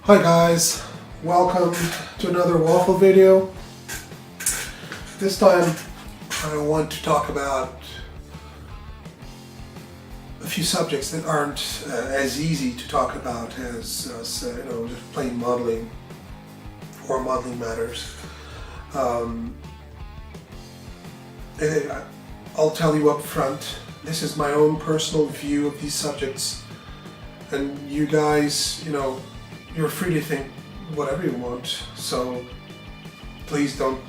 Hi guys, welcome to another Waffle video. This time I want to talk about a few subjects that aren't as easy to talk about as just plain modeling or modeling matters. I'll tell you up front, this is my own personal view of these subjects, and you guys, you're free to think whatever you want, so please don't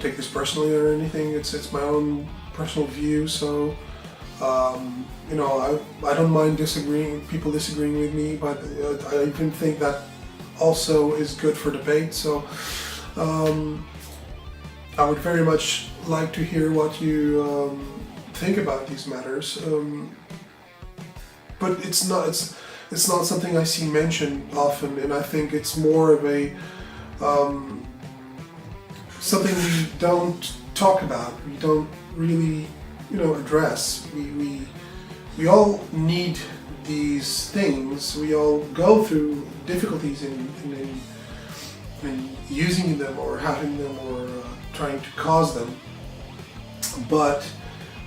take this personally or anything. It's my own personal view, so I don't mind people disagreeing with me, but I even think that also is good for debate, so I would very much like to hear what you think about these matters, but it's not something I see mentioned often, and I think it's more of a something we don't talk about, we don't really address. We all need these things, we all go through difficulties in using them or having them or trying to cause them, but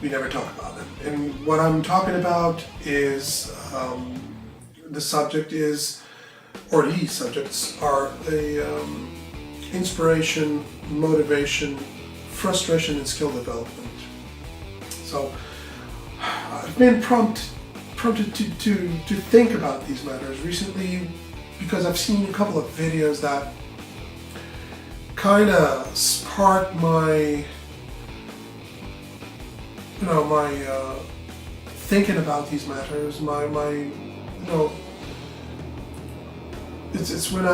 we never talk about them. And what I'm talking about is these subjects are inspiration, motivation, frustration, and skill development. So I've been prompted to think about these matters recently because I've seen a couple of videos that kind of sparked my thinking about these matters. It's when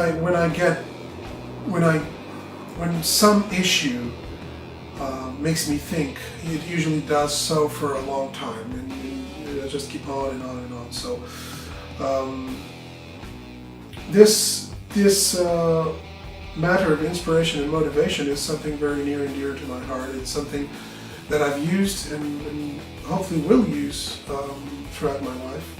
some issue makes me think. It usually does so for a long time, and I just keep on and on and on. So this matter of inspiration and motivation is something very near and dear to my heart. It's something that I've used and hopefully will use throughout my life.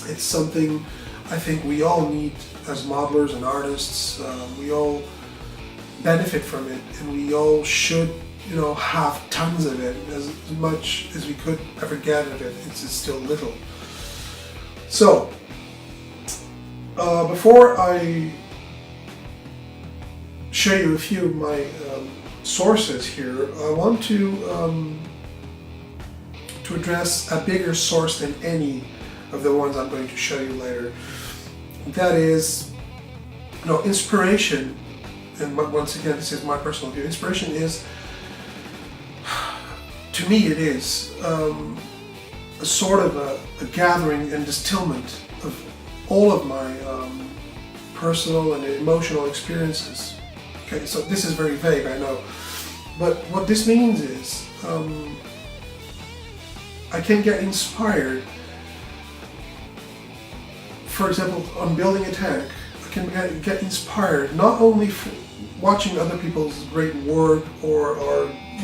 It's something I think we all need as modelers and artists. We all benefit from it, and we all should have tons of it, as much as we could ever get of it. It's still little. So before I show you a few of my sources here, I want to address a bigger source than any of the ones I'm going to show you later. That is, inspiration, and once again, this is my personal view. Inspiration is, to me, it is a sort of a gathering and distillment of all of my personal and emotional experiences. Okay, so this is very vague, I know, but what this means is I can get inspired. For example, on building a tank, I can get inspired not only from watching other people's great work or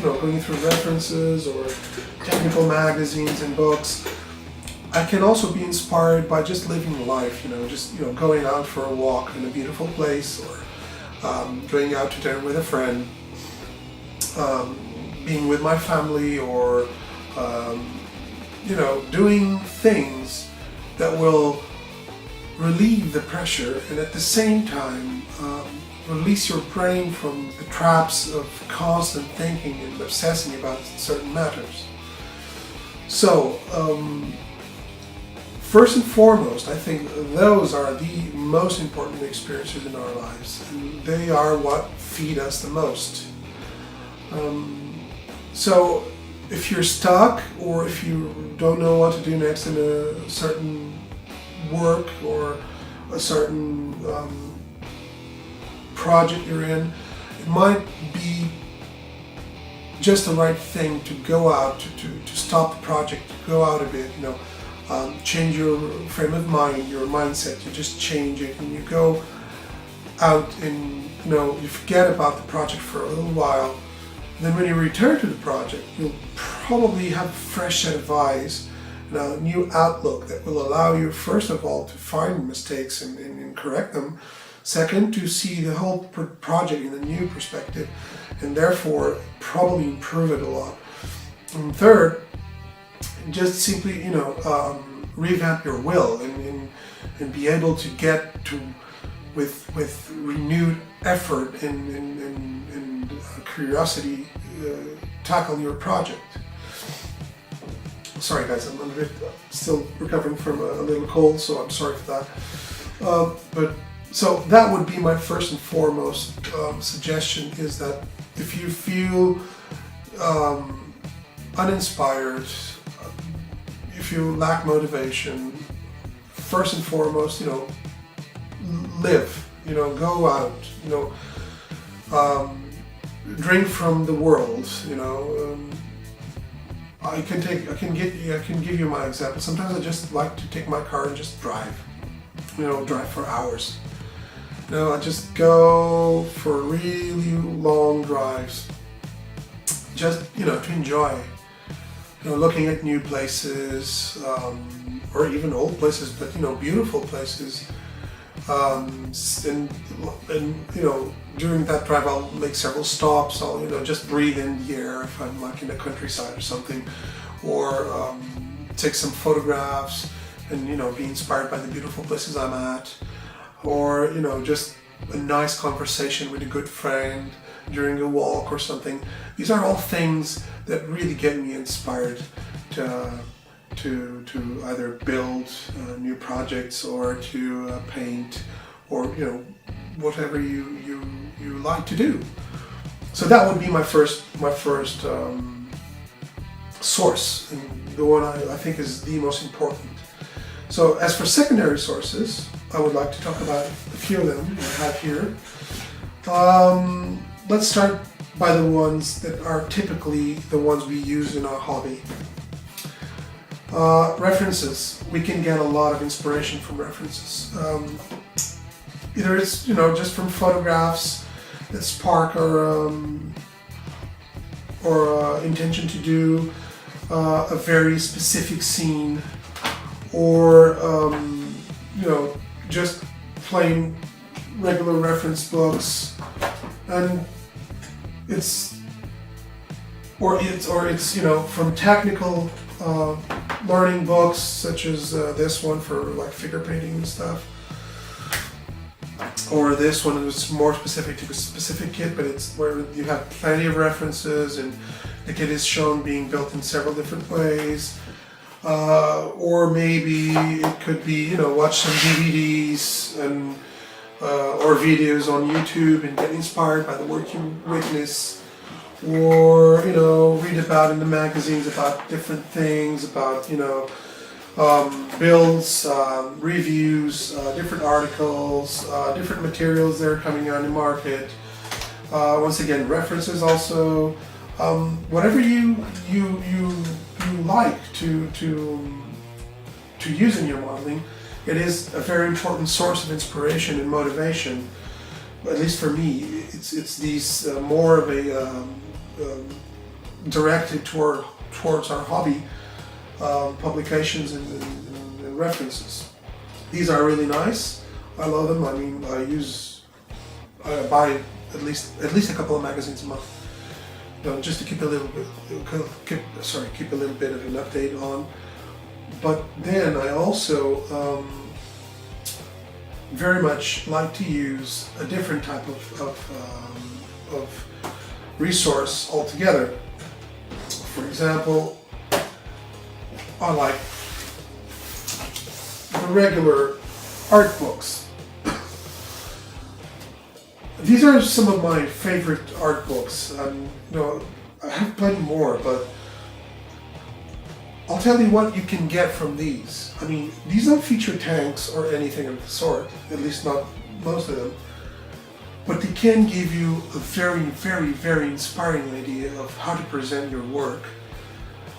going through references or technical magazines and books. I can also be inspired by just living life, going out for a walk in a beautiful place, or going out to dinner with a friend, being with my family, or doing things that will relieve the pressure and at the same time release your brain from the traps of constant thinking and obsessing about certain matters. So first and foremost, I think those are the most important experiences in our lives, and they are what feed us the most. So if you're stuck, or if you don't know what to do next in a certain work or a certain project you're in, it might be just the right thing to go out, to stop the project, to go out a bit, change your frame of mind, your mindset. You just change it, and you go out and you forget about the project for a little while. Then when you return to the project, you'll probably have a fresh set of eyes a new outlook that will allow you, first of all, to find mistakes and correct them. Second, to see the whole project in a new perspective, and therefore probably improve it a lot. And third, just simply, revamp your will and be able to get to, with renewed effort and curiosity, tackle your project. Sorry guys, I'm a bit still recovering from a little cold, so I'm sorry for that. So that would be my first and foremost suggestion, is that if you feel uninspired, if you lack motivation, first and foremost, live, go out, drink from the world, I can give you my example. Sometimes I just like to take my car and just drive for hours. I just go for really long drives, just to enjoy, looking at new places, or even old places, but beautiful places. And during that drive I'll make several stops. I'll just breathe in the air if I'm like in the countryside or something, or take some photographs and be inspired by the beautiful places I'm at, or just a nice conversation with a good friend during a walk or something. These are all things that really get me inspired to either build new projects, or to paint, or whatever you like to do. So that would be my first source, and the one I think is the most important. So as for secondary sources, I would like to talk about a few of them I have here. Let's start by the ones that are typically the ones we use in our hobby. References. We can get a lot of inspiration from references. Either it's just from photographs that spark our intention to do a very specific scene, or just plain regular reference books, and it's from technical learning books, such as this one for like figure painting and stuff, or this one is more specific to a specific kit, but it's where you have plenty of references and the kit is shown being built in several different ways. Or maybe it could be watch some DVDs and or videos on YouTube and get inspired by the work you witness, or read about in the magazines about different things, about builds, reviews, different articles, different materials that are coming on the market. Once again, references also. Whatever you like to use in your modeling, it is a very important source of inspiration and motivation. At least for me, it's these more of a directed towards our hobby publications and references. These are really nice. I love them. I mean, I buy at least a couple of magazines a month. Just to keep a little bit of an update on. But then I also very much like to use a different type of resource altogether. For example, I like the regular art books. These are some of my favorite art books. I have plenty more, but I'll tell you what you can get from these. I mean, these don't feature tanks or anything of the sort, at least not most of them. But they can give you a very, very, very inspiring idea of how to present your work,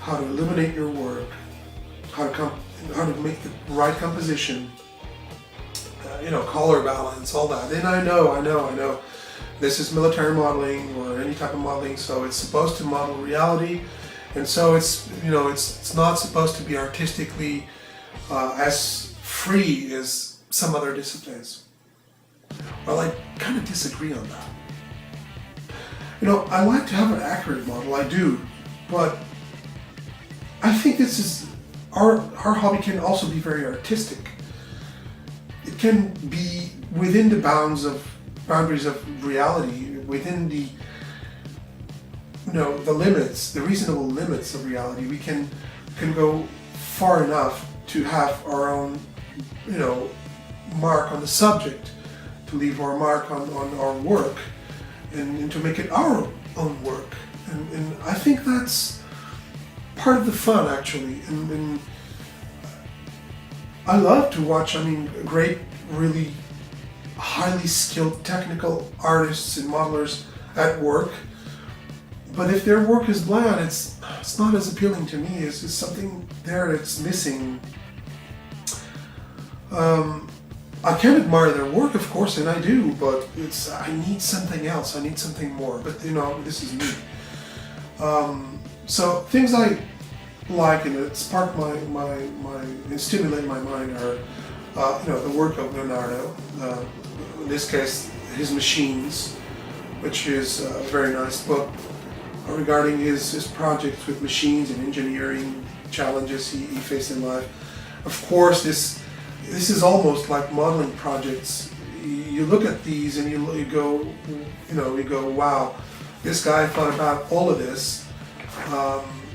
how to illuminate your work, how to make the right composition, color balance, all that. And I know. This is military modeling or any type of modeling, so it's supposed to model reality, And so it's not supposed to be artistically as free as some other disciplines. Well, I kind of disagree on that. I like to have an accurate model, I do, but I think this is our hobby can also be very artistic. It can be within the boundaries of reality, within the limits, the reasonable limits of reality. We can go far enough to have our own mark on the subject, to leave our mark on our work, and to make it our own work. And I think that's part of the fun, actually. And I love to watch, great, really highly skilled technical artists and modelers at work. But if their work is bland, it's not as appealing to me. It's just something there that's missing. I can admire their work, of course, and I do, but I need something else. I need something more. But this is me. So things I like and that spark and stimulate my mind are the work of Leonardo. In this case, his Machines, which is a very nice book regarding his projects with machines and engineering challenges he faced in life. Of course, this is almost like modeling projects. You look at these and you go, wow, this guy thought about all of this,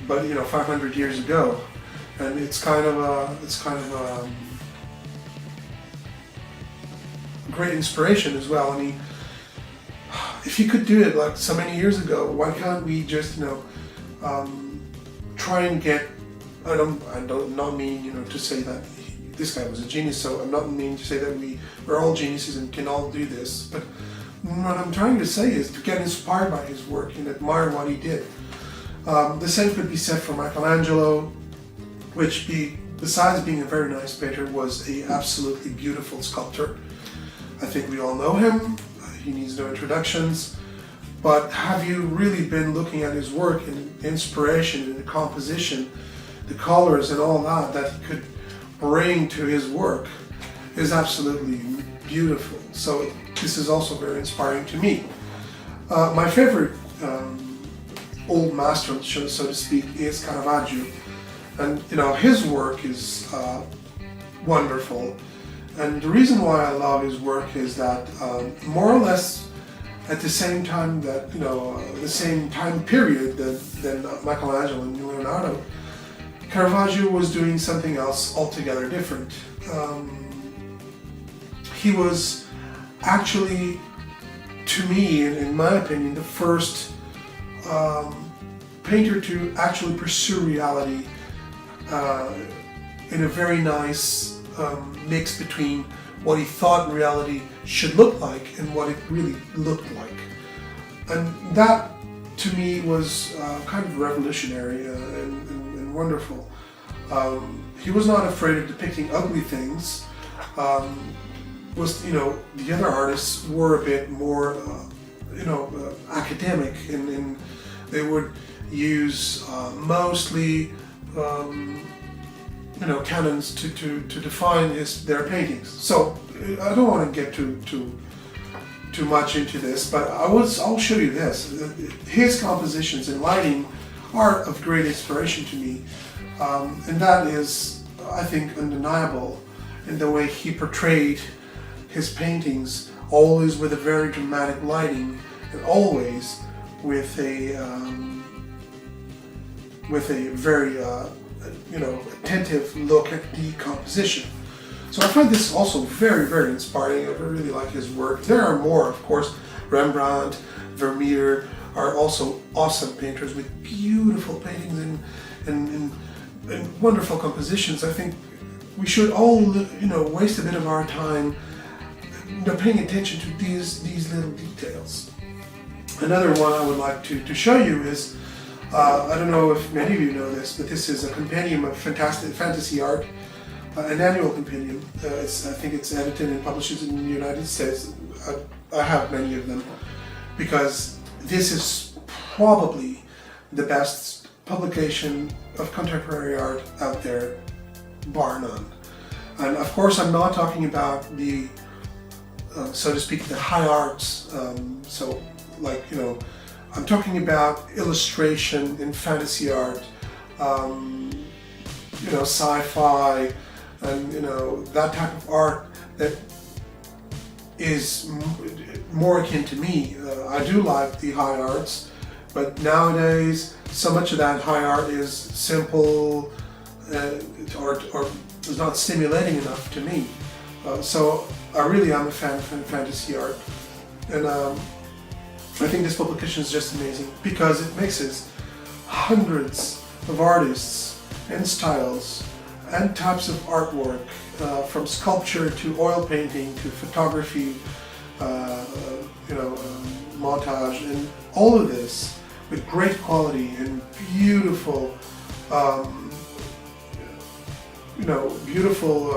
but 500 years ago, and it's kind of a great inspiration as well. If you could do it like so many years ago, why can't we just try and get? I don't not mean to say that this guy was a genius. So I'm not meaning to say that we're all geniuses and can all do this. But what I'm trying to say is to get inspired by his work and admire what he did. The same could be said for Michelangelo, which besides being a very nice painter, was a absolutely beautiful sculptor. I think we all know him. He needs no introductions. But have you really been looking at his work and inspiration and the composition, the colors and all that he could bring to his work is absolutely beautiful. So this is also very inspiring to me. My favorite old master, so to speak, is Caravaggio. And his work is wonderful. And the reason why I love his work is that more or less at the same time that, the same time period than Michelangelo and Leonardo, Caravaggio was doing something else altogether different. He was actually, to me, in my opinion, the first painter to actually pursue reality in a very nice mix between what he thought reality should look like and what it really looked like. And that, to me, was kind of revolutionary and wonderful. He was not afraid of depicting ugly things. The other artists were a bit more, academic, and they would use mostly, canons to define their paintings. So I don't want to get too much into this, but I'll show you this. His compositions and lighting are of great inspiration to me, and that is, I think, undeniable in the way he portrayed his paintings, always with a very dramatic lighting, and always with a very attentive look at the composition. So I find this also very, very inspiring. I really like his work. There are more, of course. Rembrandt, Vermeer are also awesome painters with beautiful paintings and wonderful compositions. I think we should all, waste a bit of our time, paying attention to these little details. Another one I would like to show you is, I don't know if many of you know this, but this is a compendium of fantasy art, an annual compendium. I think it's edited and published in the United States. I have many of them because this is probably the best publication of contemporary art out there, bar none. And of course, I'm not talking about the, so to speak, the high arts. So, like, you know, I'm talking about illustration and fantasy art, you know, sci-fi, and, you know, that type of art that is more akin to me. I do like the high arts, but nowadays so much of that high art is simple or is not stimulating enough to me. So I really am a fan of fantasy art, and I think this publication is just amazing because it mixes hundreds of artists and styles and types of artwork, from sculpture to oil painting to photography, you know, montage, and all of this with great quality and beautiful, you know, beautiful,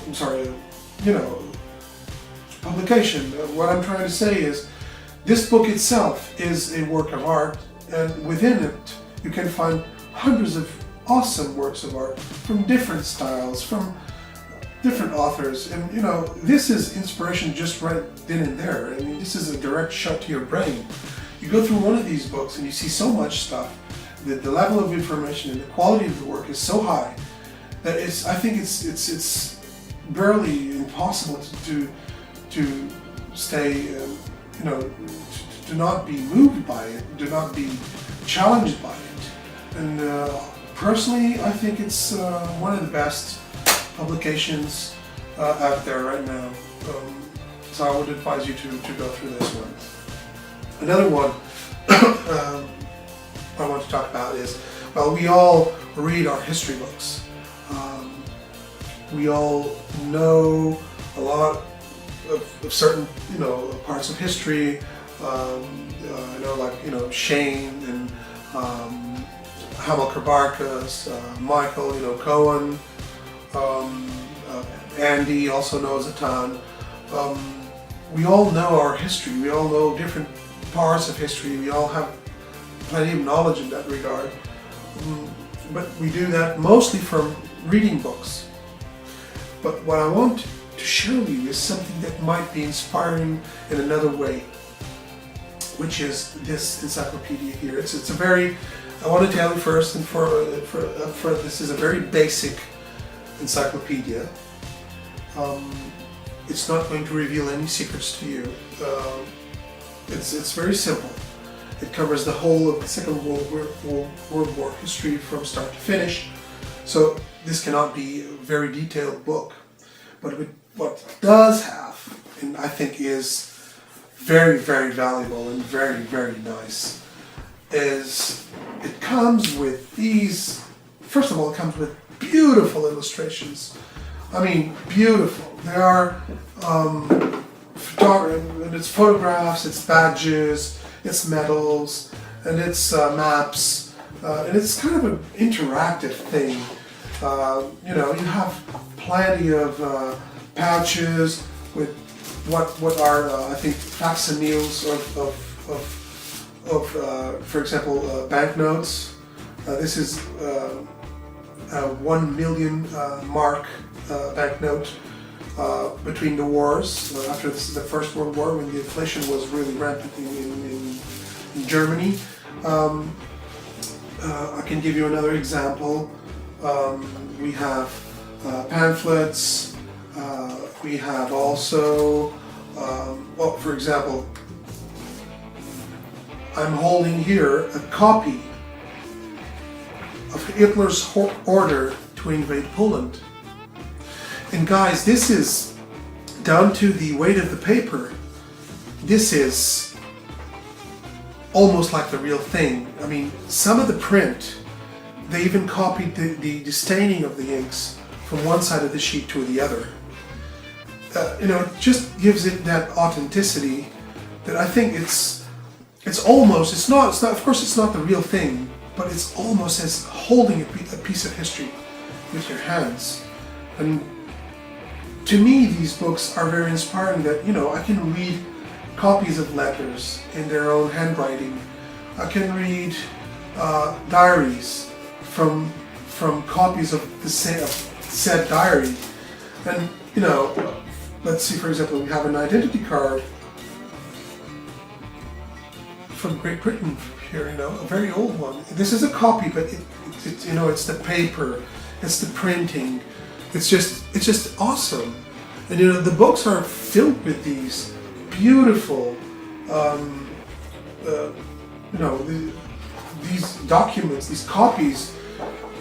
I'm sorry, you know, publication. What I'm trying to say is this book itself is a work of art, and within it you can find hundreds of awesome works of art from different styles, from different authors, and you know, this is inspiration just right then and there. I mean, this is a direct shot to your brain. You go through one of these books and you see so much stuff, that the level of information and the quality of the work is so high that I think it's barely impossible to stay, you know, to not be moved by it, to not be challenged by it. And personally, I think it's one of the best publications out there right now. So I would advise you to go through this one. Another one I want to talk about is, well, we all read our history books. We all know a lot of certain, you know, parts of history. I know, like, you know, Shane and Hamilcar Barcus, Michael, you know, Cohen, Andy also knows a ton. We all know our history. We all know different parts of history. We all have plenty of knowledge in that regard. But we do that mostly from reading books. But what I want to show you is something that might be inspiring in another way, which is this encyclopedia here. It's a very, I want to tell you first and for this is a very basic encyclopedia. It's not going to reveal any secrets to you. It's very simple. It covers the whole of the Second World War history from start to finish. So this cannot be a very detailed book. But what it does have, and I think is very, very valuable and very, very nice, is it comes with these, first of all, it comes with beautiful illustrations. I mean, beautiful. They are, and it's photographs, it's badges, it's medals, and it's maps, and it's kind of an interactive thing. You know, you have plenty of pouches with what are I think facsimiles of for example, banknotes. This is a 1 million mark banknote between the wars, after the First World War, when the inflation was really rampant in Germany. I can give you another example. We have pamphlets. We have also, well, for example, I'm holding here a copy of Hitler's order to invade Poland. And guys, this is down to the weight of the paper. This is almost like the real thing. I mean, some of the print, they even copied the staining of the inks from one side of the sheet to the other. You know, it just gives it that authenticity that I think it's not, of course it's not the real thing, but it's almost as holding a piece of history with your hands. And to me, these books are very inspiring that, you know, I can read copies of letters in their own handwriting. I can read diaries from copies of the said diary. And you know, let's see, for example, we have an identity card from Great Britain here, you know, a very old one. This is a copy, but it you know, it's the paper, it's the printing, it's just awesome. And you know, the books are filled with these beautiful, you know, these documents, these copies,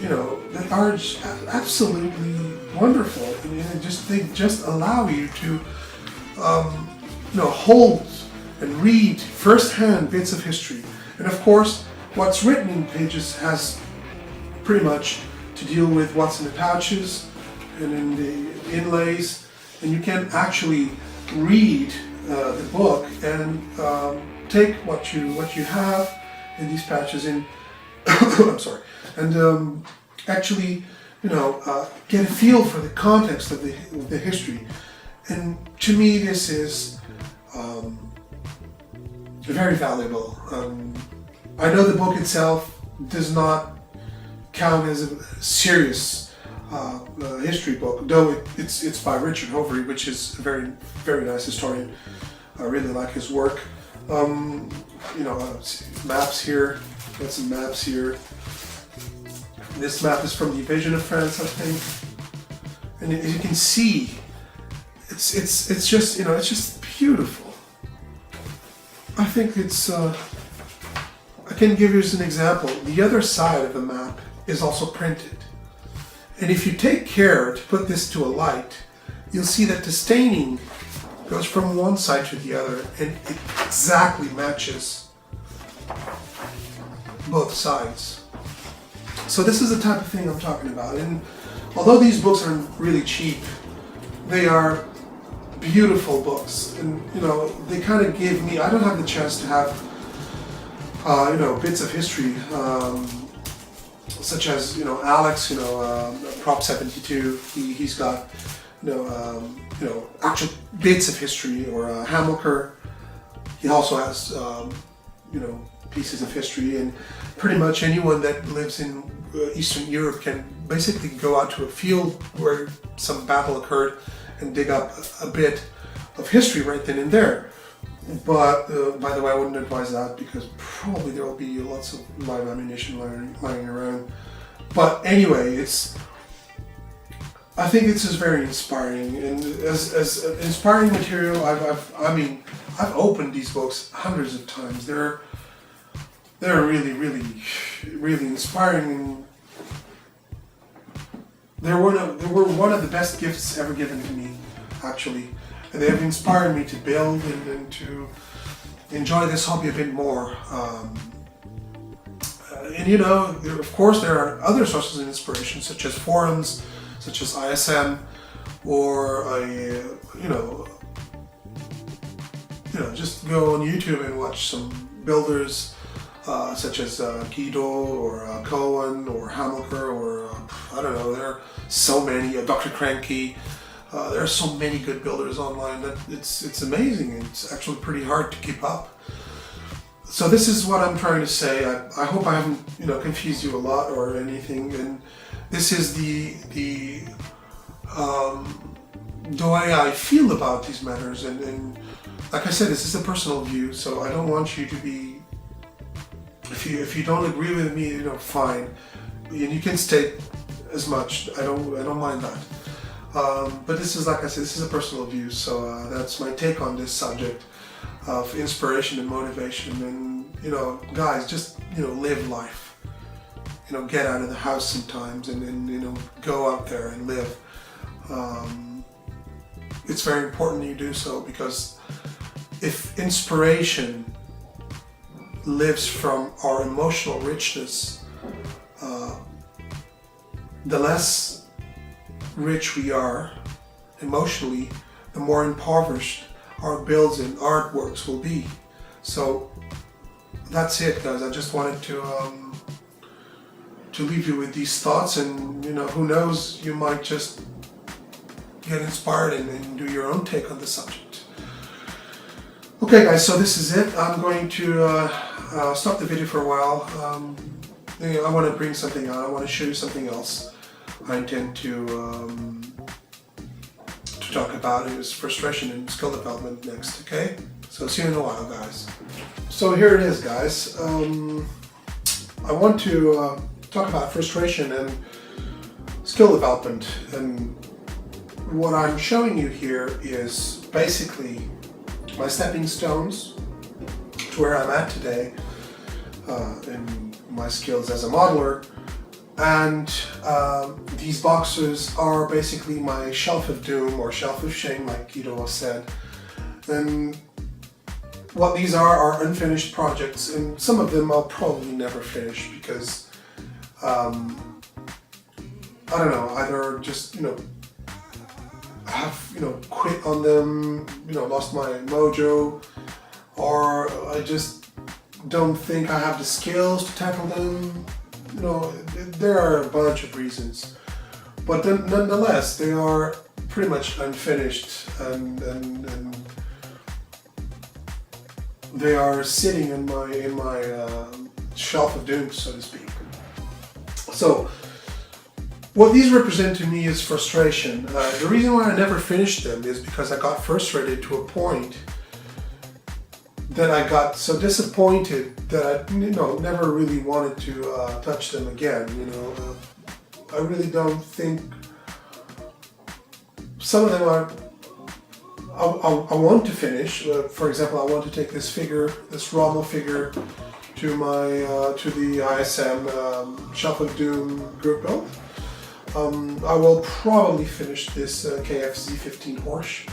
you know, that are absolutely wonderful. And you know, they just allow you to, you know, hold and read firsthand bits of history. And of course, what's written in pages has pretty much to deal with what's in the pouches and in the inlays. And you can actually read the book and take what you have in these pouches in I'm sorry, and actually, you know, get a feel for the context of the history. And to me, this is very valuable. I know the book itself does not count as a serious history book, though it's by Richard Hovey, which is a very, very nice historian. I really like his work. You know, maps here. Got some maps here. This map is from the invasion of France, I think. And as you can see, it's just, you know, it's just beautiful. I think it's. I can give you as an example. The other side of the map is also printed. And if you take care to put this to a light, you'll see that the staining goes from one side to the other, and it exactly matches both sides. So this is the type of thing I'm talking about. And although these books are really cheap, they are beautiful books. And you know, they kind of give me, I don't have the chance to have you know, bits of history, such as, you know, Alex, you know, Prop 72, he's got, you know, actual bits of history, or Hamilcar, he also has, you know, pieces of history. And pretty much anyone that lives in Eastern Europe can basically go out to a field where some battle occurred and dig up a bit of history right then and there. But by the way, I wouldn't advise that, because probably there will be lots of live ammunition lying around. But anyway, I think it's just very inspiring, and as inspiring material, I've opened these books hundreds of times. They're really, really, really inspiring, and they were one of the best gifts ever given to me, actually. And they have inspired me to build and to enjoy this hobby a bit more. And you know, of course, there are other sources of inspiration, such as forums, such as ISM, or you know, just go on YouTube and watch some builders, such as Guido or Cohen or Hamilcar, or I don't know. There are so many. Dr. Cranky. There are so many good builders online that it's amazing. It's actually pretty hard to keep up. So this is what I'm trying to say. I hope I haven't, you know, confused you a lot or anything. And this is the way I feel about these matters. And like I said, this is a personal view. So I don't want you to be. If you don't agree with me, you know, fine. And you can state as much. I don't mind that. But this is, like I said, this is a personal view, so that's my take on this subject of inspiration and motivation. And you know, guys, just, you know, live life. You know, get out of the house sometimes and you know, go out there and live. It's very important you do so, because if inspiration lives from our emotional richness, the less rich we are emotionally, the more impoverished our builds and artworks will be. So that's it, guys. I just wanted to leave you with these thoughts, and you know, who knows, you might just get inspired and do your own take on the subject. Okay, guys, so this is it. I'm going to stop the video for a while. I want to bring something out. I want to show you something else. I intend to talk about is frustration and skill development next. Okay, so see you in a while, guys. So here it is, guys. I want to talk about frustration and skill development, and what I'm showing you here is basically my stepping stones to where I'm at today in my skills as a modeler. And these boxes are basically my shelf of doom or shelf of shame, like Guido said. And what these are unfinished projects, and some of them I'll probably never finish because I don't know, either just have quit on them, lost my mojo, or I just don't think I have the skills to tackle them. There are a bunch of reasons, but then, nonetheless, they are pretty much unfinished, and they are sitting in my shelf of doom, so to speak. So, what these represent to me is frustration. The reason why I never finished them is because I got frustrated to a point that I got so disappointed that I, never really wanted to touch them again. I really don't think some of them I want to finish. For example, I want to take this Rommel figure to my to the ISM Shelf of Doom group build. I will probably finish this KFZ15 Horse.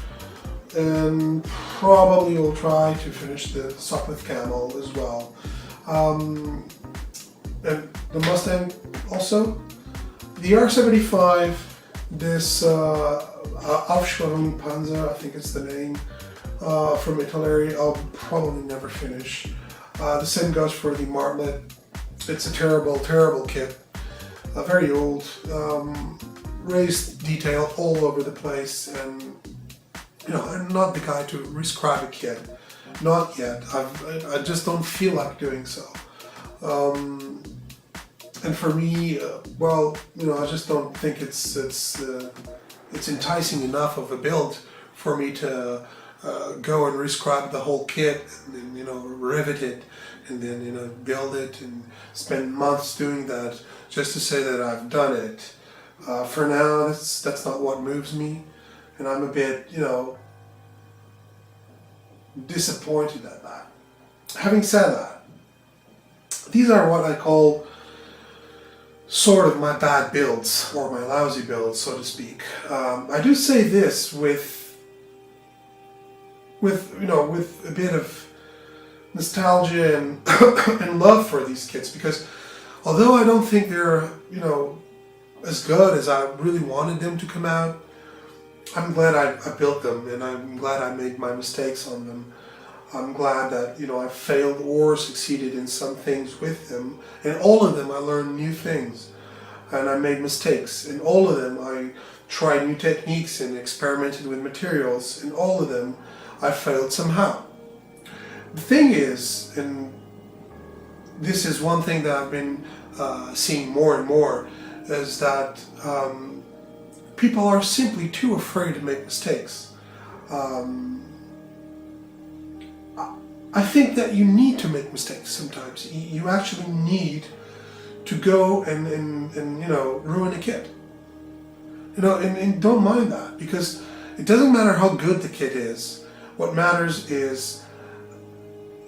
And probably will try to finish the Sopwith Camel as well. And the Mustang also. The R75, this Aufschwung Panzer, I think it's the name, from Italy, I'll probably never finish. The same goes for the Martlet. It's a terrible, terrible kit. Very old, raised detail all over the place, and I'm not the guy to rescribe a kit. Not yet. I just don't feel like doing so. And for me, I just don't think it's enticing enough of a build for me to go and rescribe the whole kit and then rivet it and then build it and spend months doing that just to say that I've done it. For now, that's not what moves me. And I'm a bit, disappointed at that. Having said that, these are what I call sort of my bad builds, or my lousy builds, so to speak. I do say this with a bit of nostalgia and and love for these kits, because although I don't think they're as good as I really wanted them to come out, I'm glad I built them, and I'm glad I made my mistakes on them. I'm glad that I failed or succeeded in some things with them, and all of them I learned new things, and I made mistakes. In all of them I tried new techniques and experimented with materials. In all of them I failed somehow. The thing is, and this is one thing that I've been seeing more and more, is that people are simply too afraid to make mistakes. I think that you need to make mistakes sometimes. You actually need to go and ruin a kit. And don't mind that, because it doesn't matter how good the kit is. What matters is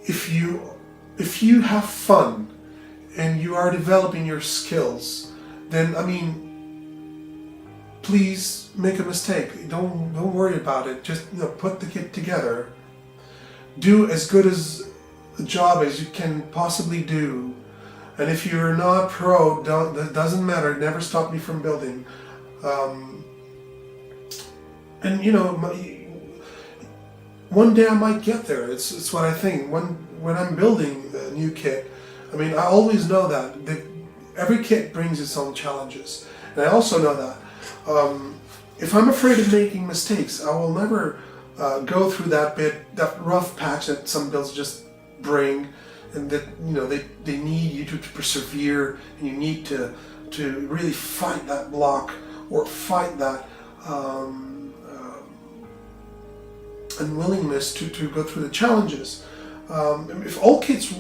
if you have fun and you are developing your skills, then please make a mistake. Don't worry about it. Just put the kit together. Do as good as a job as you can possibly do. And if you're not pro, that doesn't matter. It never stopped me from building. One day I might get there. It's what I think. When I'm building a new kit, I always know that every kit brings its own challenges. And I also know that if I'm afraid of making mistakes, I will never go through that rough patch that some builds just bring and that they need you to persevere, and you need to really fight that block or fight that unwillingness to go through the challenges. If all kids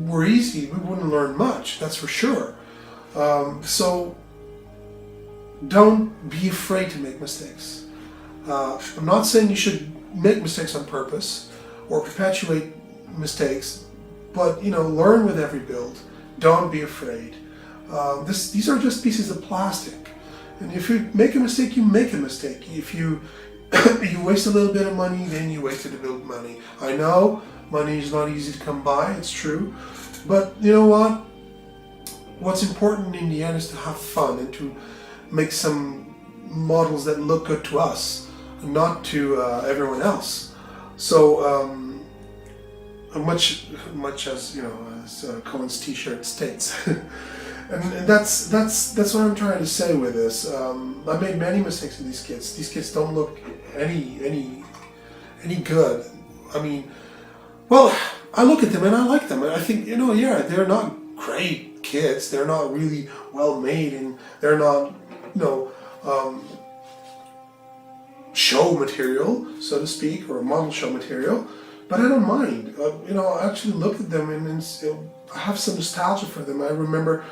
were easy, we wouldn't learn much, that's for sure. So don't be afraid to make mistakes. I'm not saying you should make mistakes on purpose or perpetuate mistakes, but learn with every build. Don't be afraid. These are just pieces of plastic, and if you make a mistake, you make a mistake. If you you waste a little bit of money, then you wasted a bit of money. I know money is not easy to come by, it's true, but you know what? What's important in the end is to have fun and to make some models that look good to us, not to everyone else. So much as as Cohen's T-shirt states. And that's what I'm trying to say with this. I made many mistakes with these kids. These kids don't look any good. I mean, well, I look at them and I like them, and I think yeah, they're not great kids. They're not really well made, and they're not show material, so to speak, or model show material. But I don't mind. I actually look at them and I have some nostalgia for them. I remember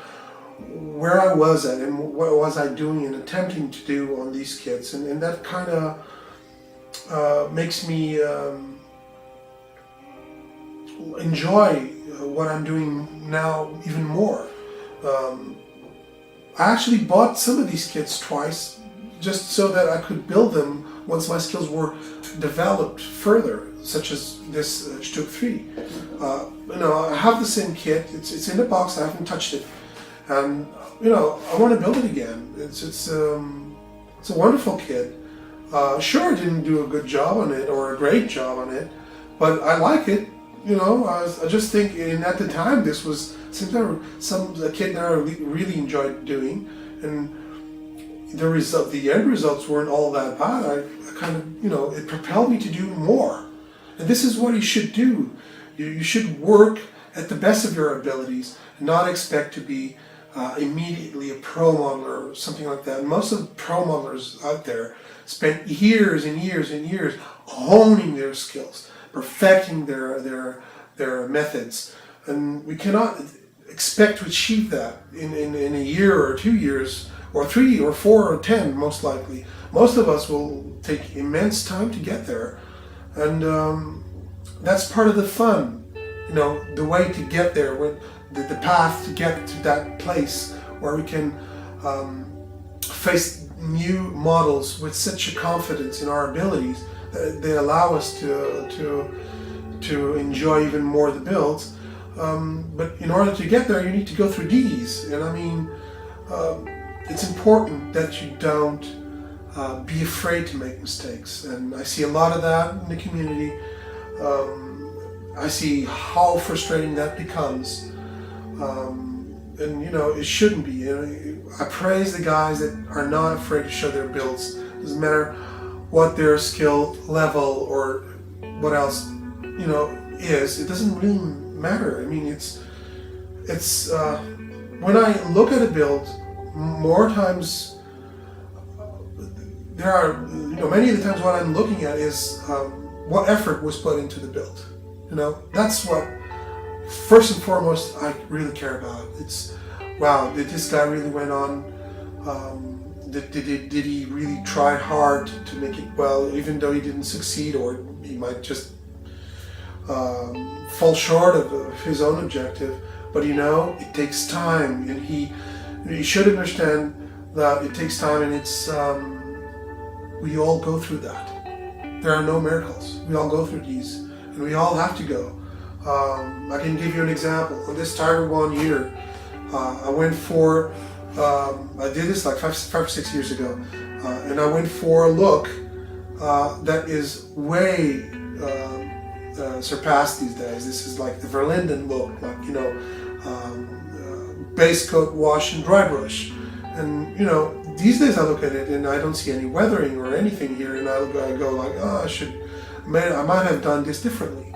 where I was at and what was I doing and attempting to do on these kids, and that kind of makes me enjoy what I'm doing now even more. I actually bought some of these kits twice just so that I could build them once my skills were developed further, such as this Stück 3. I have the same kit. It's in the box. I haven't touched it, and I want to build it again. It's a wonderful kit. Sure, I didn't do a good job on it or a great job on it, but I like it. I just think at the time this was a kit that I really enjoyed doing, and the end results weren't all that bad. I kind of, it propelled me to do more. And this is what you should do. You should work at the best of your abilities, not expect to be immediately a pro modeler or something like that. And most of the pro modelers out there spent years and years and years honing their skills, perfecting their methods. And we cannot expect to achieve that in a year or 2 years, or 3 or 4 or 10, most likely. Most of us will take immense time to get there, and that's part of the fun. The way to get there, the path to get to that place where we can face new models with such a confidence in our abilities that they allow us to enjoy even more the builds. But in order to get there, you need to go through these, and I mean. It's important that you don't be afraid to make mistakes, and I see a lot of that in the community. I see how frustrating that becomes, and it shouldn't be. I praise the guys that are not afraid to show their builds. Doesn't matter what their skill level or what else is. It doesn't really matter. I mean, it's when I look at a build. More times, there are, many of the times what I'm looking at is what effort was put into the build. That's what, first and foremost, I really care about. It's, wow, did this guy really went on, did he really try hard to make it well, even though he didn't succeed, or he might just fall short of his own objective. But it takes time, and you should understand that it takes time, and it's we all go through that. There are no miracles. We all go through these, and we all have to go. I can give you an example. On this Tiger 1 year, I went for, I did this like five or 6 years ago, and I went for a look that is way surpassed these days. This is like the Verlinden look, like base coat, wash, and dry brush. And these days I look at it and I don't see any weathering or anything here, and I go like, oh, I might have done this differently.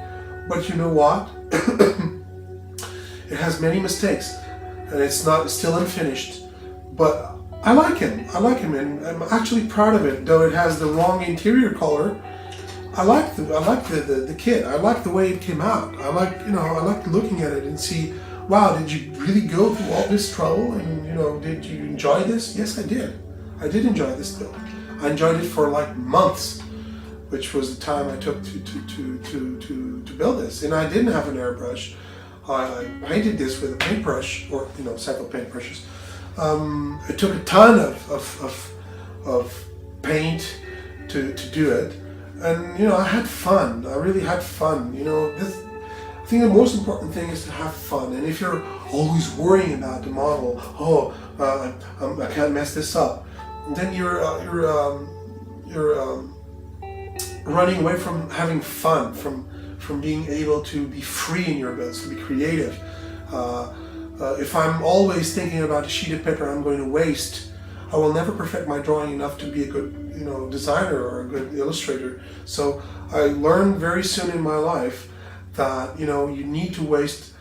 But you know what? It has many mistakes, and it's still unfinished. But I like him. I like him, and I'm actually proud of it. Though it has the wrong interior color, I like the kit. I like the way it came out. I like looking at it and see, wow, did you really go through all this trouble? And did you enjoy this? Yes, I did. I did enjoy this build. I enjoyed it for like months, which was the time I took to build this. And I didn't have an airbrush. I painted this with a paintbrush, or several paintbrushes. It took a ton of paint to do it, and I had fun. I really had fun. I think the most important thing is to have fun. And if you're always worrying about the model, I can't mess this up, then you're running away from having fun, from being able to be free in your builds, to be creative. If I'm always thinking about a sheet of paper I'm going to waste, I will never perfect my drawing enough to be a good designer or a good illustrator. So I learned very soon in my life that you need to waste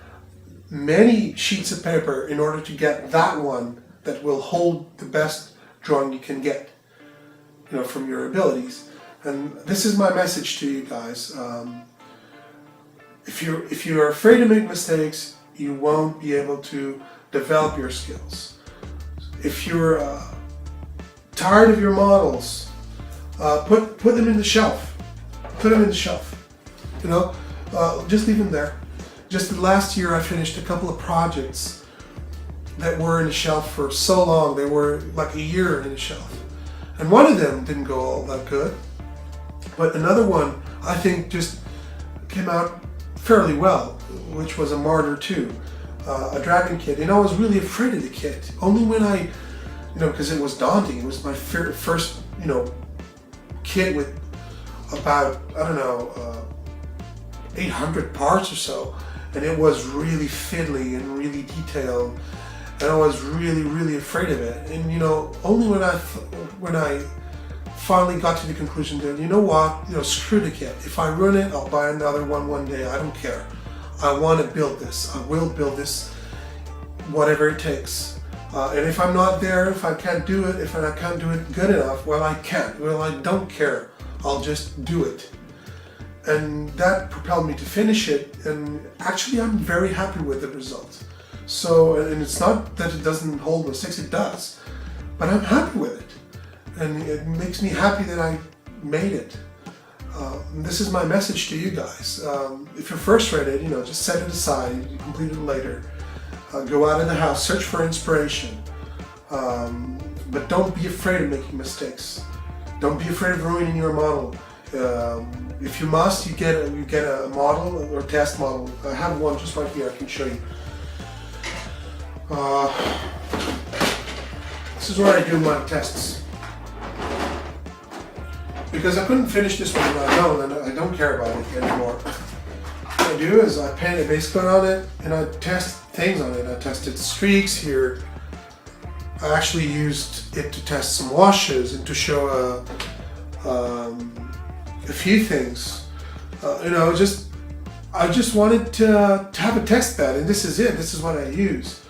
many sheets of paper in order to get that one that will hold the best drawing you can get from your abilities. And this is my message to you guys. If you're afraid to make mistakes, you won't be able to develop your skills. If you're tired of your models, put them in the shelf. Put them in the shelf. Just leave them there. Just last year I finished a couple of projects that were in the shelf for so long. They were like a year in the shelf. And one of them didn't go all that good. But another one, I think, just came out fairly well, which was a Martyr 2, a dragon kit. And I was really afraid of the kit. Only when I, because it was daunting. It was my first, kit with about, 800 parts or so. And it was really fiddly and really detailed. And I was really, really afraid of it. And, only when I finally got to the conclusion that, screw the kit. If I ruin it, I'll buy another one day. I don't care. I want to build this. I will build this, whatever it takes. And if I'm not there, if I can't do it, if I can't do it good enough, well, I can't. Well, I don't care. I'll just do it. And that propelled me to finish it. And actually, I'm very happy with the result. So, and it's not that it doesn't hold mistakes, it does. But I'm happy with it. And it makes me happy that I made it. This is my message to you guys. If you're frustrated, just set it aside. You complete it later. Go out of the house, search for inspiration. But don't be afraid of making mistakes. Don't be afraid of ruining your model. If you must, you get a model or test model. I have one just right here. I can show you. This is where I do my tests. Because I couldn't finish this one on my own, and I don't care about it anymore. What I do is I paint a base coat on it, and I test things on it. I tested streaks here. I actually used it to test some washes and to show a few things. I just wanted to have a test bed, and this is it. This is what I use.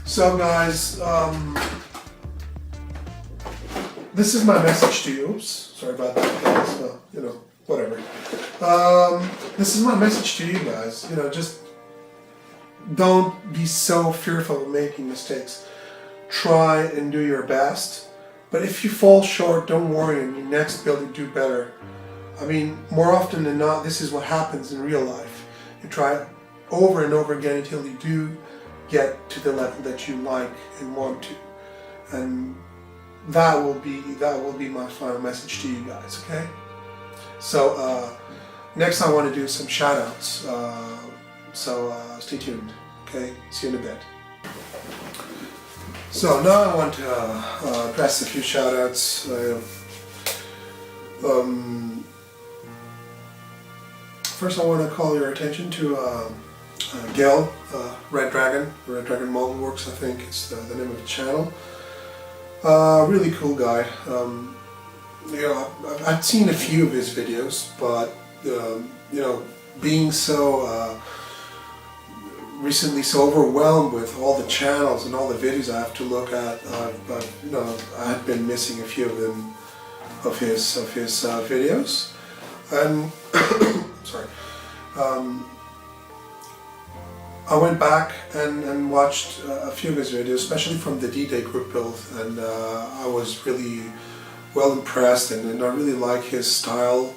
So guys, this is my message to you. Oops, sorry about that, guys. Whatever. This is my message to you guys. Just don't be so fearful of making mistakes. Try and do your best. But if you fall short, don't worry. In your next build, you do better. I mean, more often than not, this is what happens in real life. You try over and over again until you do get to the level that you like and want to, and that will be my final message to you guys. Okay. So next, I want to do some shout outs. So stay tuned. Okay. See you in a bit. So now I want to address a few shout outs. First, I want to call your attention to Gil, Red Dragon Molten Works, I think it's the name of the channel. Really cool guy. I've seen a few of his videos, but being so recently so overwhelmed with all the channels and all the videos I have to look at. I had been missing a few of them, of his videos, and sorry. I went back and watched a few of his videos, especially from the D-Day group build, and I was really well impressed, and I really like his style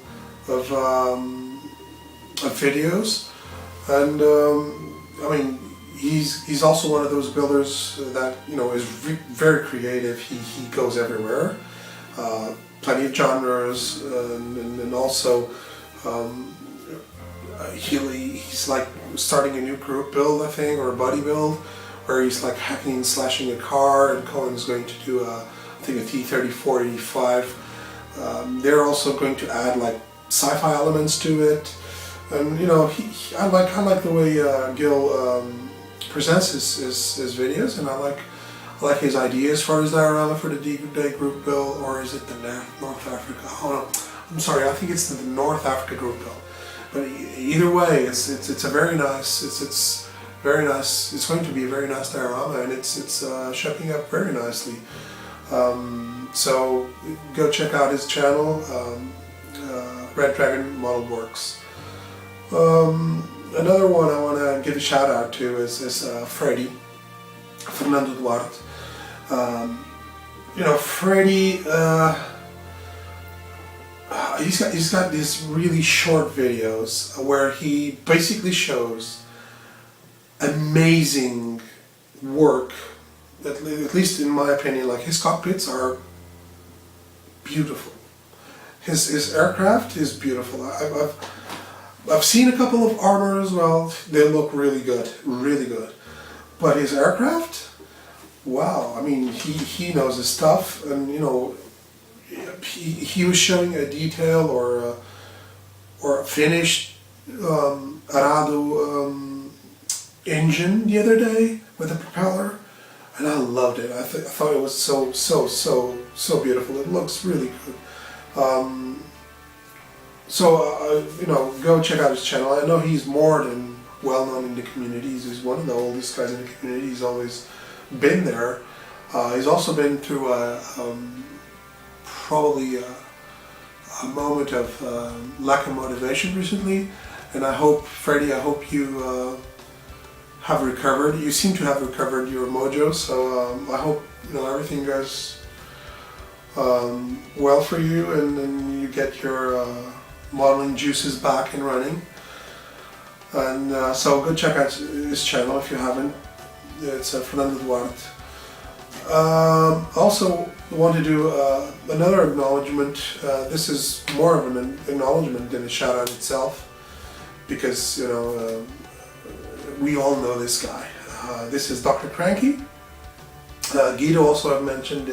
of videos. And I mean, he's also one of those builders that is very creative. He goes everywhere, plenty of genres, and also. He's like starting a new group build, I think, or a buddy build, where he's like hacking and slashing a car, and Cohen's going to do I think a T-34-85. They're also going to add like sci-fi elements to it, and I like the way Gil presents his videos, and I like his idea as far as diorama for the D-Day group build, or is it the North Africa? Oh no, I'm sorry, I think it's the North Africa group build. But either way, it's a very nice. It's very nice. It's going to be a very nice diorama, and it's shaping up very nicely. So go check out his channel, Red Dragon Model Works. Another one I want to give a shout out to is Fernando Duarte. Freddy. He's got these really short videos where he basically shows amazing work. At least in my opinion, like his cockpits are beautiful. His aircraft is beautiful. I've seen a couple of armor as well. They look really good, really good. But his aircraft, wow! I mean, he knows his stuff, and he was showing a detail or a finished Arado engine the other day with a propeller, and I loved it. I thought it was so beautiful. It looks really good. Go check out his channel. I know he's more than well known in the community. He's one of the oldest guys in the community. He's always been there. He's also been through probably a moment of lack of motivation recently, and I hope, Freddie, you have recovered. You seem to have recovered your mojo, so I hope everything goes well for you, and you get your modeling juices back and running. And so go check out his channel if you haven't. It's Fernando Duarte. Also want to do another acknowledgement. This is more of an acknowledgement than a shout out itself, because we all know this guy. This is Dr. Cranky. Guido also have mentioned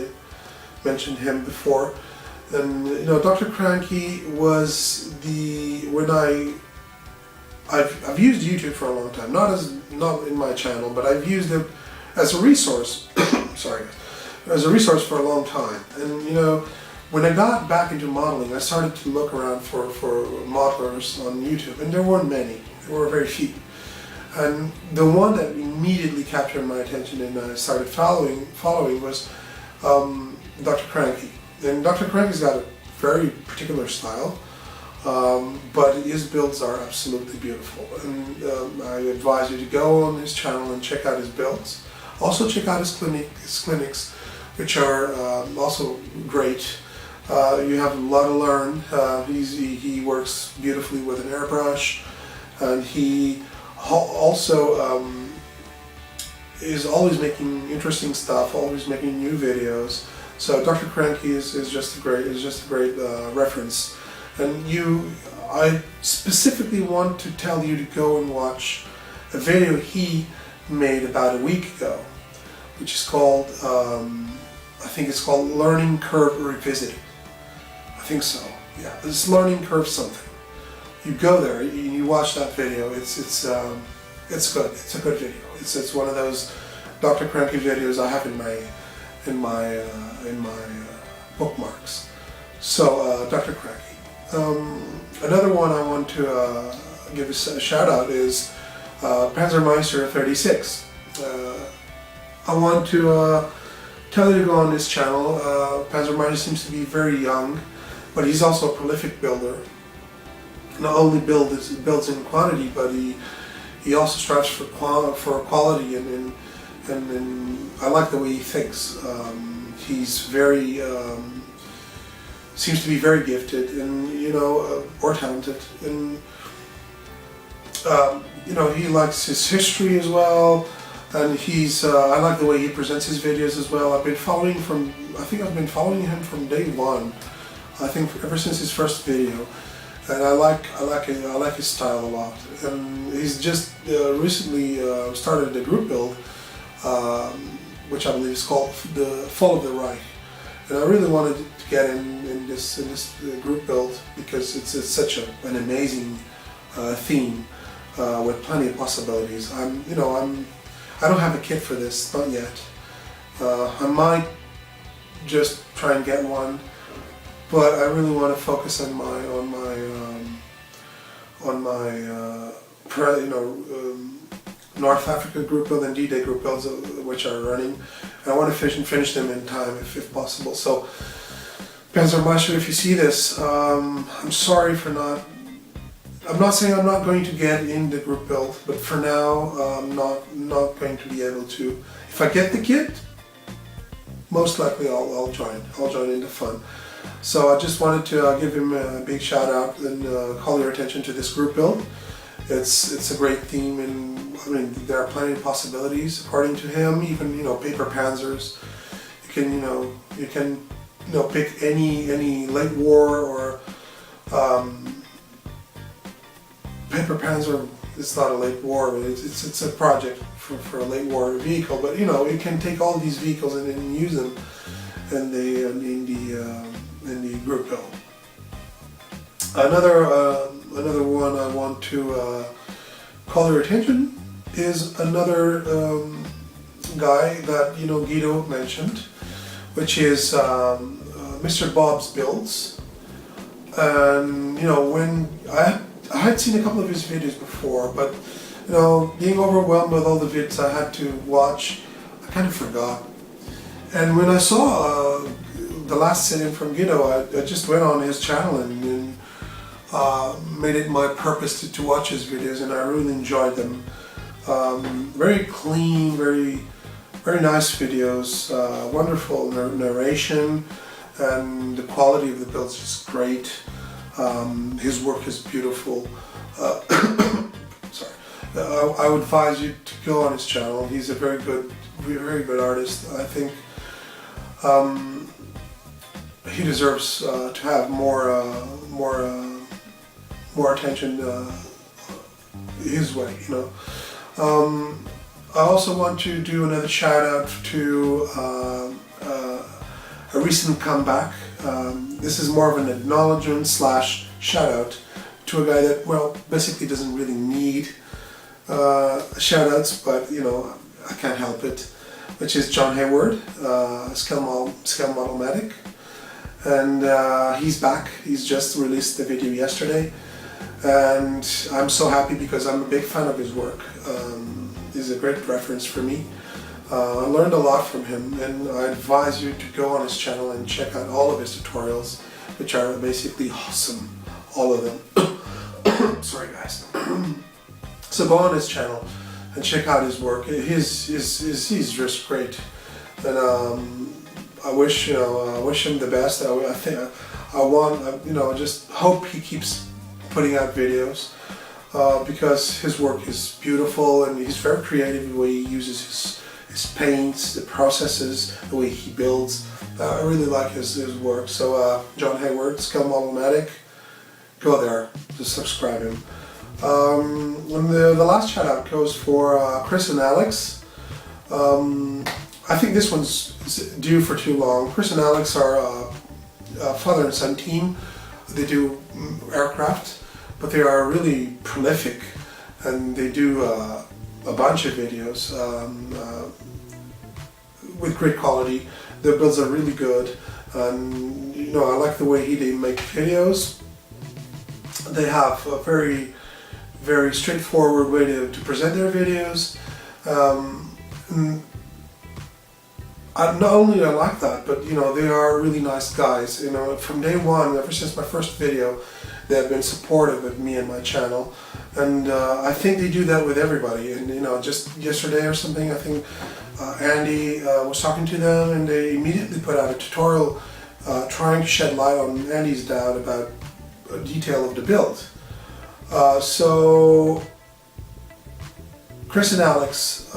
him before, and Dr. Cranky was I've used YouTube for a long time, not in my channel, but I've used it as a resource. As a resource for a long time. And when I got back into modeling, I started to look around for modelers on YouTube, and there weren't many. There were very few. And the one that immediately captured my attention and I started following was Dr. Cranky. And Dr. Cranky's got a very particular style, but his builds are absolutely beautiful. And I advise you to go on his channel and check out his builds. Also check out his clinics, which are also great. You have a lot to learn. He works beautifully with an airbrush, and he also is always making interesting stuff, always making new videos. So Dr. Cranky is just a great reference. And I specifically want to tell you to go and watch a video he made about a week ago, which is called, I think it's called Learning Curve Revisited. I think so. Yeah, it's Learning Curve something. You go there, you watch that video. It's good. It's a good video. It's one of those Dr. Cranky videos I have in my bookmarks. So Dr. Cranky. Another one I want to give a shout out is Panzermeister 36. I want to tell you to go on this channel. Panzermeister seems to be very young, but he's also a prolific builder. Not only builds in quantity, but he also strives for quality, and I like the way he thinks. He's very seems to be very gifted, and or talented, and he likes his history as well. And I like the way he presents his videos as well. I've been following him from day one. I think ever since his first video, and I like his style a lot. And he's just recently started a group build, which I believe is called the Fall of the Reich. And I really wanted to get in this group build because it's such an amazing theme with plenty of possibilities. I don't have a kit for this, not yet. I might just try and get one, but I really want to focus on my North Africa group build and D-Day group builds, which are running, and I want to finish them in time if possible. So, Panzermeister, if you see this, I'm sorry for not. I'm not saying I'm not going to get in the group build, but for now, I'm not going to be able to. If I get the kit, most likely I'll join. I'll join in the fun. So I just wanted to give him a big shout out and call your attention to this group build. It's a great theme, and I mean there are plenty of possibilities according to him. Even paper panzers. You can pick any late war or. Paper Panzer is not a late war, but it's a project for a late war vehicle. But you can take all these vehicles and use them in the group build. Another one I want to call your attention is another guy that Guido mentioned, which is Mr. Bob's Builds. And when I had seen a couple of his videos before, but being overwhelmed with all the vids I had to watch, I kind of forgot. And when I saw the last sit-in from Guido, I just went on his channel and made it my purpose to watch his videos, and I really enjoyed them. Very clean, very nice videos, wonderful narration, and the quality of the builds is just great. His work is beautiful. Sorry. I would advise you to go on his channel. He's a very good artist. I think he deserves to have more attention his way. I also want to do another shout out to a recent comeback. This is more of an acknowledgement / shout out to a guy that basically doesn't really need shout outs, but I can't help it, which is John Hayward, Scale Model Medic, and he's back. He's just released the video yesterday, and I'm so happy because I'm a big fan of his work. He's a great reference for me. I learned a lot from him, and I advise you to go on his channel and check out all of his tutorials, which are basically awesome, all of them. Sorry guys. So go on his channel and check out his work. He's just great, and I wish him the best. I just hope he keeps putting out videos. Because his work is beautiful, and he's very creative the way he uses his paints, the processes, the way he builds. I really like his work. So John Hayward, Scale Model Medic, go there to subscribe him. And the last shout out goes for Chris and Alex. I think this one's due for too long. Chris and Alex are a father and son team. They do aircraft, but they are really prolific, and they do a bunch of videos with great quality. Their builds are really good, and I like the way they make videos. They have a very very straightforward way to present their videos. Not only I like that, but you know, they are really nice guys. You know, from day one, ever since my first video, they have been supportive of me and my channel, and I think they do that with everybody. And you know, just yesterday or something, I think Andy was talking to them, and they immediately put out a tutorial trying to shed light on Andy's doubt about a detail of the build. So Chris and Alex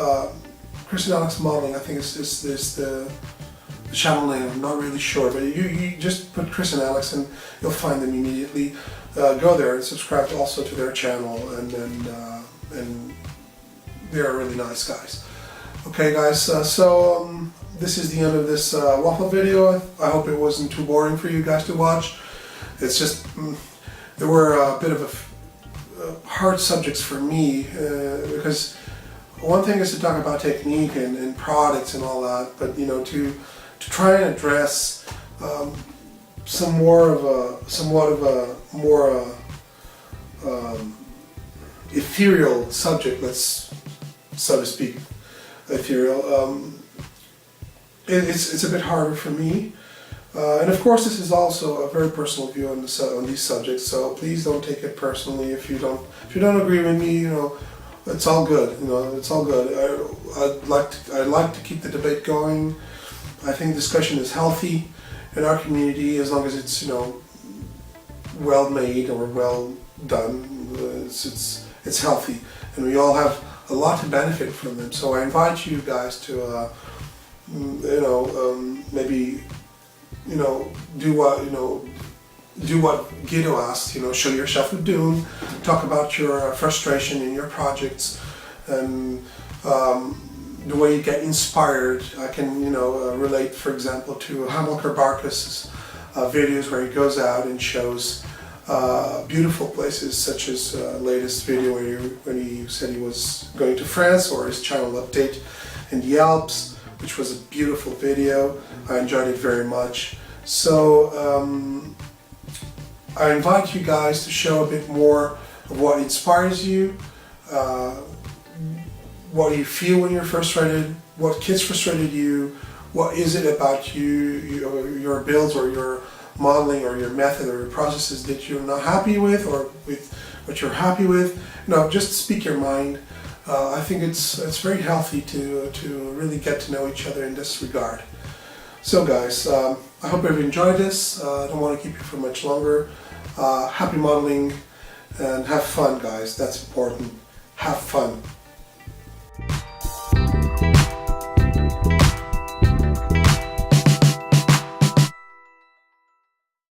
Modeling, I think is the channel name. I'm not really sure, but you just put Chris and Alex and you'll find them immediately. Go there and subscribe also to their channel, and they're really nice guys. Okay, guys. So this is the end of this Waffle video. I hope it wasn't too boring for you guys to watch. It's just there were a bit of hard subjects for me because. One thing is to talk about technique and products and all that, but you know, to try and address somewhat of a more ethereal subject, let's so to speak, ethereal. It's a bit harder for me, and of course, this is also a very personal view on these subjects. So please don't take it personally if you don't agree with me. You know. It's all good, you know. It's all good. I'd like to keep the debate going. I think discussion is healthy in our community as long as it's, you know, well made or well done. It's healthy, and we all have a lot to benefit from them. So I invite you guys to, you know, maybe, you know, do what Guido asked, you know, show yourself with Dune, talk about your frustration in your projects, and the way you get inspired. I can, you know, relate, for example, to Hamilcar Barcus's videos where he goes out and shows beautiful places, such as latest video when he said he was going to France, or his channel update in the Alps, which was a beautiful video. I enjoyed it very much. So I invite you guys to show a bit more of what inspires you, what you feel when you're frustrated, what kids frustrated you, what is it about your builds or your modeling or your method or your processes that you're not happy with, or with what you're happy with. No, just speak your mind. I think it's very healthy to really get to know each other in this regard. So guys, I hope you've enjoyed this. I don't want to keep you for much longer. Happy modeling and have fun, guys. That's important. Have fun.